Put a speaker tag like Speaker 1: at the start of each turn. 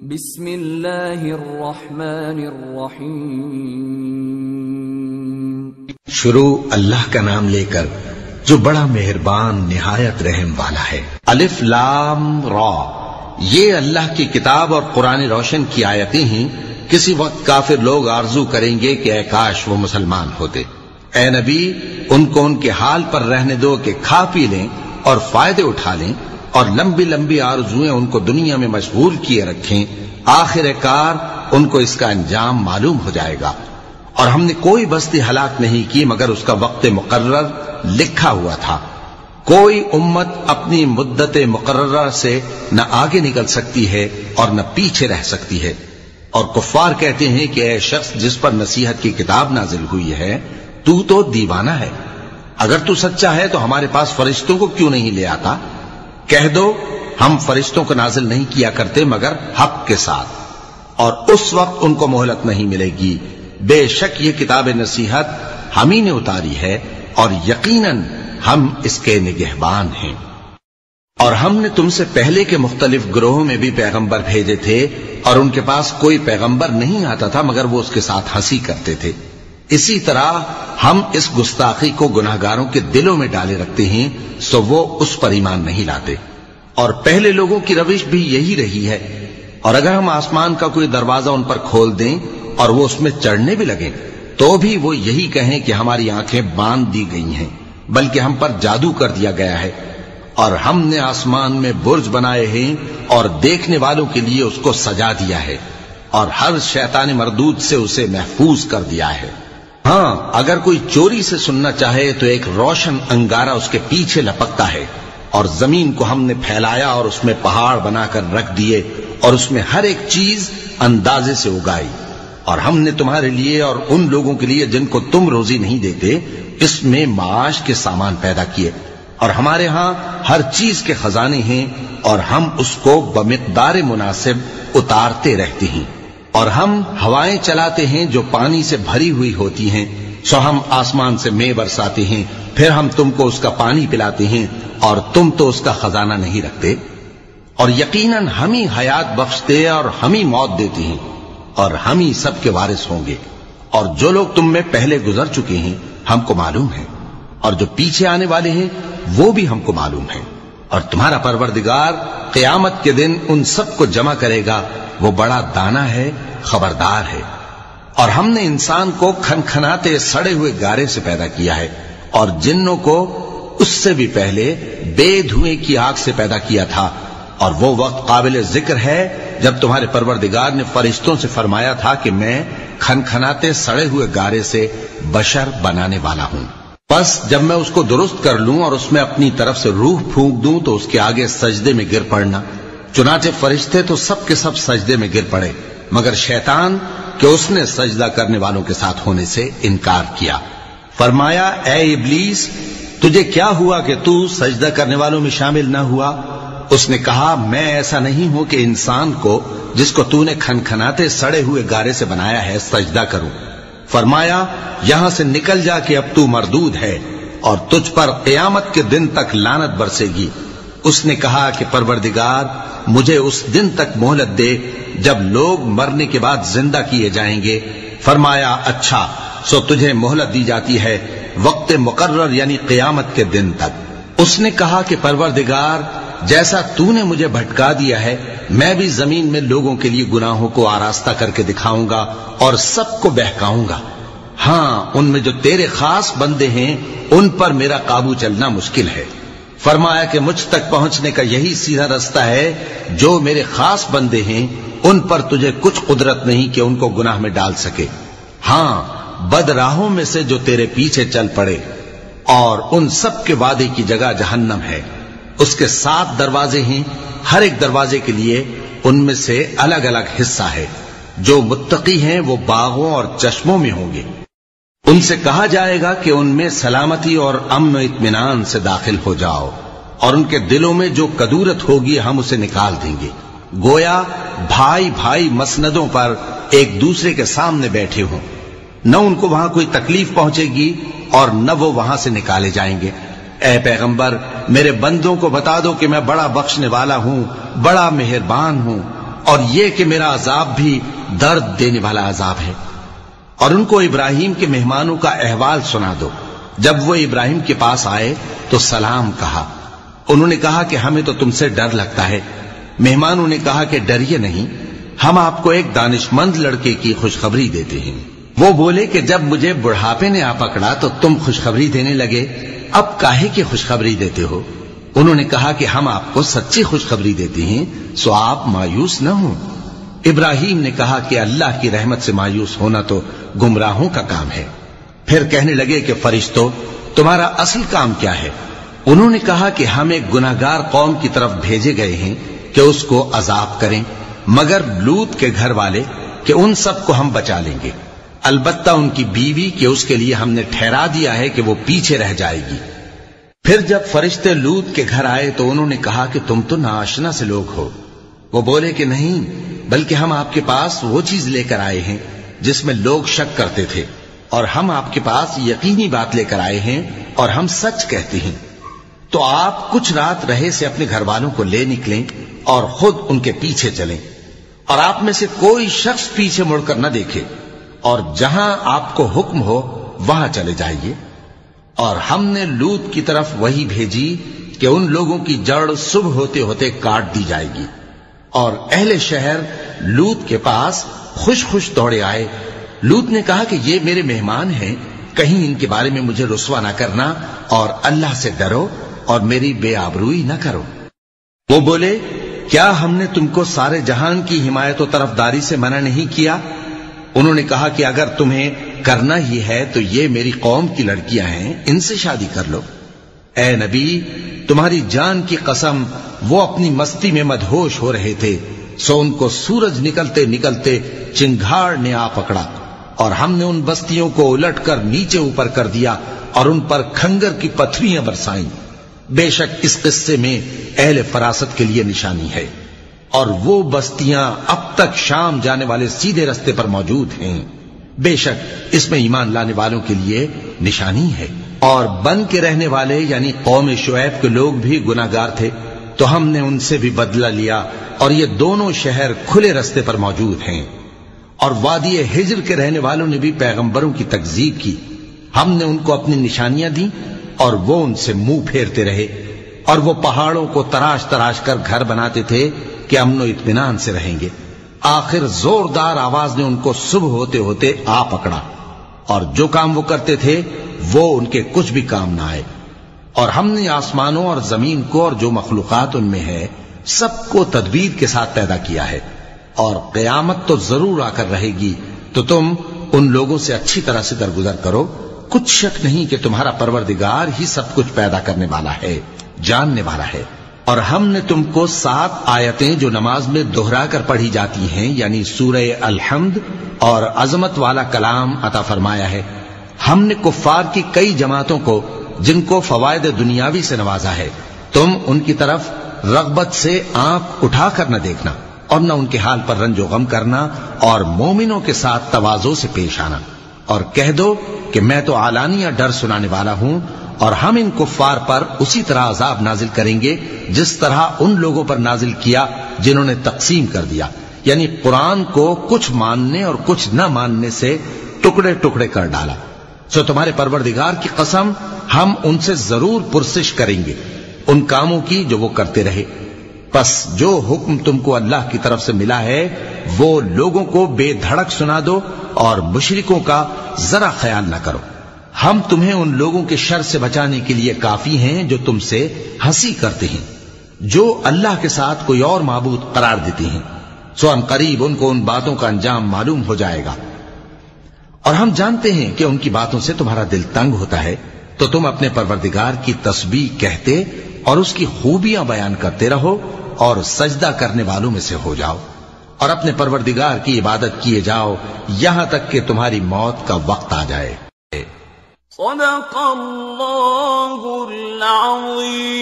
Speaker 1: بسم اللہ الرحمن الرحیم۔
Speaker 2: شروع اللہ کا نام لے کر جو بڑا مہربان نہایت رحم والا ہے۔ الف لام را، یہ اللہ کی کتاب اور قرآن روشن کی آیتیں ہیں۔ کسی وقت کافر لوگ آرزو کریں گے کہ اے کاش وہ مسلمان ہوتے۔ اے نبی، ان کو ان کے حال پر رہنے دو کہ کھا پی لیں اور فائدے اٹھا لیں، اور لمبی لمبی آرزویں ان کو دنیا میں مشغول کیے رکھیں، آخر کار ان کو اس کا انجام معلوم ہو جائے گا۔ اور ہم نے کوئی بستی ہلاک نہیں کی مگر اس کا وقت مقرر لکھا ہوا تھا۔ کوئی امت اپنی مدت مقررہ سے نہ آگے نکل سکتی ہے اور نہ پیچھے رہ سکتی ہے۔ اور کفار کہتے ہیں کہ اے شخص جس پر نصیحت کی کتاب نازل ہوئی ہے، تو دیوانہ ہے، اگر تو سچا ہے تو ہمارے پاس فرشتوں کو کیوں نہیں لے آتا؟ کہہ دو ہم فرشتوں کو نازل نہیں کیا کرتے مگر حق کے ساتھ، اور اس وقت ان کو مہلت نہیں ملے گی۔ بے شک یہ کتاب نصیحت ہم ہی نے اتاری ہے، اور یقیناً ہم اس کے نگہبان ہیں۔ اور ہم نے تم سے پہلے کے مختلف گروہوں میں بھی پیغمبر بھیجے تھے، اور ان کے پاس کوئی پیغمبر نہیں آتا تھا مگر وہ اس کے ساتھ ہنسی کرتے تھے۔ اسی طرح ہم اس گستاخی کو گناہگاروں کے دلوں میں ڈالے رکھتے ہیں، سو وہ اس پر ایمان نہیں لاتے۔ اور پہلے لوگوں کی روش بھی یہی رہی ہے۔ اور اگر ہم آسمان کا کوئی دروازہ ان پر کھول دیں اور وہ اس میں چڑھنے بھی لگیں تو بھی وہ یہی کہیں کہ ہماری آنکھیں باندھ دی گئی ہیں، بلکہ ہم پر جادو کر دیا گیا ہے۔ اور ہم نے آسمان میں برج بنائے ہیں اور دیکھنے والوں کے لیے اس کو سجا دیا ہے، اور ہر شیطان مردود سے اسے محفوظ کر دیا ہے۔ ہاں، اگر کوئی چوری سے سننا چاہے تو ایک روشن انگارہ اس کے پیچھے لپکتا ہے، اور زمین کو ہم نے پھیلایا اور اس میں پہاڑ بنا کر رکھ دیے، اور اس میں ہر ایک چیز اندازے سے اگائی۔ اور ہم نے تمہارے لیے اور ان لوگوں کے لیے جن کو تم روزی نہیں دیتے اس میں معاش کے سامان پیدا کیے، اور ہمارے ہاں ہر چیز کے خزانے ہیں، اور ہم اس کو بمقدار مناسب اتارتے رہتے ہیں۔ اور ہم ہوائیں چلاتے ہیں جو پانی سے بھری ہوئی ہوتی ہیں، سو ہم آسمان سے مے برساتے ہیں، پھر ہم تم کو اس کا پانی پلاتے ہیں، اور تم تو اس کا خزانہ نہیں رکھتے۔ اور یقیناً ہم ہی حیات بخشتے اور ہم ہی موت دیتے ہیں، اور ہم ہی سب کے وارث ہوں گے۔ اور جو لوگ تم میں پہلے گزر چکے ہیں ہم کو معلوم ہے، اور جو پیچھے آنے والے ہیں وہ بھی ہم کو معلوم ہے۔ اور تمہارا پروردگار قیامت کے دن ان سب کو جمع کرے گا، وہ بڑا دانا ہے، خبردار ہے۔ اور ہم نے انسان کو کھنکھناتے سڑے ہوئے گارے سے پیدا کیا ہے، اور جنوں کو اس سے بھی پہلے بے دھوئیں کی آگ سے پیدا کیا تھا۔ اور وہ وقت قابل ذکر ہے جب تمہارے پروردگار نے فرشتوں سے فرمایا تھا کہ میں کھنکھناتے سڑے ہوئے گارے سے بشر بنانے والا ہوں، بس جب میں اس کو درست کر لوں اور اس میں اپنی طرف سے روح پھونک دوں تو اس کے آگے سجدے میں گر پڑنا۔ چنانچہ فرشتے تو سب کے سب سجدے میں گر پڑے مگر شیطان کہ اس نے سجدہ کرنے والوں کے ساتھ ہونے سے انکار کیا۔ فرمایا اے ابلیس، تجھے کیا ہوا کہ تو سجدہ کرنے والوں میں شامل نہ ہوا؟ اس نے کہا میں ایسا نہیں ہوں کہ انسان کو جس کو تو نے کھنکھناتے سڑے ہوئے گارے سے بنایا ہے سجدہ کروں۔ فرمایا یہاں سے نکل جا کہ اب تو مردود ہے، اور تجھ پر قیامت کے دن تک لعنت برسے گی۔ اس نے کہا کہ پروردگار مجھے اس دن تک مہلت دے جب لوگ مرنے کے بعد زندہ کیے جائیں گے۔ فرمایا اچھا، سو تجھے مہلت دی جاتی ہے وقت مقرر یعنی قیامت کے دن تک۔ اس نے کہا کہ پروردگار جیسا تو نے مجھے بھٹکا دیا ہے میں بھی زمین میں لوگوں کے لیے گناہوں کو آراستہ کر کے دکھاؤں گا اور سب کو بہکاؤں گا۔ ہاں، ان میں جو تیرے خاص بندے ہیں ان پر میرا قابو چلنا مشکل ہے۔ فرمایا کہ مجھ تک پہنچنے کا یہی سیدھا رستہ ہے، جو میرے خاص بندے ہیں ان پر تجھے کچھ قدرت نہیں کہ ان کو گناہ میں ڈال سکے۔ ہاں، بد راہوں میں سے جو تیرے پیچھے چل پڑے، اور ان سب کے وعدے کی جگہ جہنم ہے، اس کے 7 دروازے ہیں، ہر ایک دروازے کے لیے ان میں سے الگ الگ حصہ ہے۔ جو متقی ہیں وہ باغوں اور چشموں میں ہوں گے، ان سے کہا جائے گا کہ ان میں سلامتی اور امن و اطمینان سے داخل ہو جاؤ، اور ان کے دلوں میں جو کدورت ہوگی ہم اسے نکال دیں گے، گویا بھائی بھائی مسندوں پر ایک دوسرے کے سامنے بیٹھے ہوں۔ نہ ان کو وہاں کوئی تکلیف پہنچے گی اور نہ وہ وہاں سے نکالے جائیں گے۔ اے پیغمبر میرے بندوں کو بتا دو کہ میں بڑا بخشنے والا ہوں، بڑا مہربان ہوں، اور یہ کہ میرا عذاب بھی درد دینے والا عذاب ہے۔ اور ان کو ابراہیم کے مہمانوں کا احوال سنا دو۔ جب وہ ابراہیم کے پاس آئے تو سلام کہا۔ انہوں نے کہا کہ ہمیں تو تم سے ڈر لگتا ہے۔ مہمانوں نے کہا کہ ڈریے نہیں، ہم آپ کو ایک دانشمند لڑکے کی خوشخبری دیتے ہیں۔ وہ بولے کہ جب مجھے بڑھاپے نے آ پکڑا تو تم خوشخبری دینے لگے، اب کاہے کی خوشخبری دیتے ہو؟ انہوں نے کہا کہ ہم آپ کو سچی خوشخبری دیتے ہیں، سو آپ مایوس نہ ہوں۔ ابراہیم نے کہا کہ اللہ کی رحمت سے مایوس ہونا تو گمراہوں کا کام ہے۔ پھر کہنے لگے کہ فرشتوں، تمہارا اصل کام کیا ہے؟ انہوں نے کہا کہ ہم ایک گناہگار قوم کی طرف بھیجے گئے ہیں کہ اس کو عذاب کریں، مگر لوط کے گھر والے کہ ان سب کو ہم بچا لیں گے، البتہ ان کی بیوی کہ اس کے لیے ہم نے ٹھہرا دیا ہے کہ وہ پیچھے رہ جائے گی۔ پھر جب فرشتے لوط کے گھر آئے تو انہوں نے کہا کہ تم تو ناآشنا سے لوگ ہو۔ وہ بولے کہ نہیں، بلکہ ہم آپ کے پاس وہ چیز لے کر آئے ہیں جس میں لوگ شک کرتے تھے، اور ہم آپ کے پاس یقینی بات لے کر آئے ہیں اور ہم سچ کہتے ہیں۔ تو آپ کچھ رات رہے سے اپنے گھر والوں کو لے نکلیں اور خود ان کے پیچھے چلیں، اور آپ میں سے کوئی شخص پیچھے مڑ کر نہ دیکھے، اور جہاں آپ کو حکم ہو وہاں چلے جائیے۔ اور ہم نے لوط کی طرف وہی بھیجی کہ ان لوگوں کی جڑ صبح ہوتے ہوتے کاٹ دی جائے گی۔ اور اہل شہر لوط کے پاس خوش خوش دوڑے آئے۔ لوط نے کہا کہ یہ میرے مہمان ہیں، کہیں ان کے بارے میں مجھے رسوا نہ کرنا، اور اللہ سے ڈرو اور میری بے آبروئی نہ کرو۔ وہ بولے، کیا ہم نے تم کو سارے جہان کی حمایت و طرفداری سے منع نہیں کیا؟ انہوں نے کہا کہ اگر تمہیں کرنا ہی ہے تو یہ میری قوم کی لڑکیاں ہیں، ان سے شادی کر لو۔ اے نبی، تمہاری جان کی قسم وہ اپنی مستی میں مدہوش ہو رہے تھے، سو ان کو سورج نکلتے نکلتے چنگھاڑ نے آ پکڑا، اور ہم نے ان بستیوں کو الٹ کر نیچے اوپر کر دیا اور ان پر کھنگر کی پتھریاں برسائیں۔ بے شک اس قصے میں اہل فراست کے لیے نشانی ہے، اور وہ بستیاں اب تک شام جانے والے سیدھے رستے پر موجود ہیں۔ بے شک اس میں ایمان لانے والوں کے لیے نشانی ہے۔ اور بن کے رہنے والے یعنی قوم شعیب کے لوگ بھی گناہگار تھے، تو ہم نے ان سے بھی بدلہ لیا، اور یہ دونوں شہر کھلے رستے پر موجود ہیں۔ اور وادی ہجر کے رہنے والوں نے بھی پیغمبروں کی تکذیب کی، ہم نے ان کو اپنی نشانیاں دی اور وہ ان سے منہ پھیرتے رہے، اور وہ پہاڑوں کو تراش تراش کر گھر بناتے تھے کہ امن و اطمینان سے رہیں گے۔ آخر زوردار آواز نے ان کو صبح ہوتے ہوتے آ پکڑا، اور جو کام وہ کرتے تھے وہ ان کے کچھ بھی کام نہ آئے۔ اور ہم نے آسمانوں اور زمین کو اور جو مخلوقات ان میں ہے سب کو تدبیر کے ساتھ پیدا کیا ہے، اور قیامت تو ضرور آ کر رہے گی، تو تم ان لوگوں سے اچھی طرح سے درگزر کرو۔ کچھ شک نہیں کہ تمہارا پروردگار ہی سب کچھ پیدا کرنے والا ہے، جاننے والا ہے۔ اور ہم نے تم کو 7 آیتیں جو نماز میں دہرا کر پڑھی جاتی ہیں، یعنی سورہ الحمد اور عظمت والا کلام عطا فرمایا ہے۔ ہم نے کفار کی کئی جماعتوں کو جن کو فوائد دنیاوی سے نوازا ہے، تم ان کی طرف رغبت سے آنکھ اٹھا کر نہ دیکھنا، اور نہ ان کے حال پر رنج و غم کرنا، اور مومنوں کے ساتھ تواضع سے پیش آنا، اور کہہ دو کہ میں تو علانیہ ڈر سنانے والا ہوں، اور ہم ان کفار پر اسی طرح عذاب نازل کریں گے جس طرح ان لوگوں پر نازل کیا جنہوں نے تقسیم کر دیا، یعنی قرآن کو کچھ ماننے اور کچھ نہ ماننے سے ٹکڑے ٹکڑے کر ڈالا۔ سو تمہارے پروردگار کی قسم ہم ان سے ضرور پرسش کریں گے ان کاموں کی جو وہ کرتے رہے۔ پس جو حکم تم کو اللہ کی طرف سے ملا ہے وہ لوگوں کو بے دھڑک سنا دو، اور مشرکوں کا ذرا خیال نہ کرو۔ ہم تمہیں ان لوگوں کے شر سے بچانے کے لیے کافی ہیں جو تم سے ہنسی کرتے ہیں، جو اللہ کے ساتھ کوئی اور معبود قرار دیتے ہیں، سو ان قریب ان کو ان باتوں کا انجام معلوم ہو جائے گا۔ اور ہم جانتے ہیں کہ ان کی باتوں سے تمہارا دل تنگ ہوتا ہے، تو تم اپنے پروردگار کی تسبیح کہتے اور اس کی خوبیاں بیان کرتے رہو، اور سجدہ کرنے والوں میں سے ہو جاؤ، اور اپنے پروردگار کی عبادت کیے جاؤ یہاں تک کہ تمہاری موت کا وقت آ جائے۔
Speaker 3: صدق اللہ العظیم۔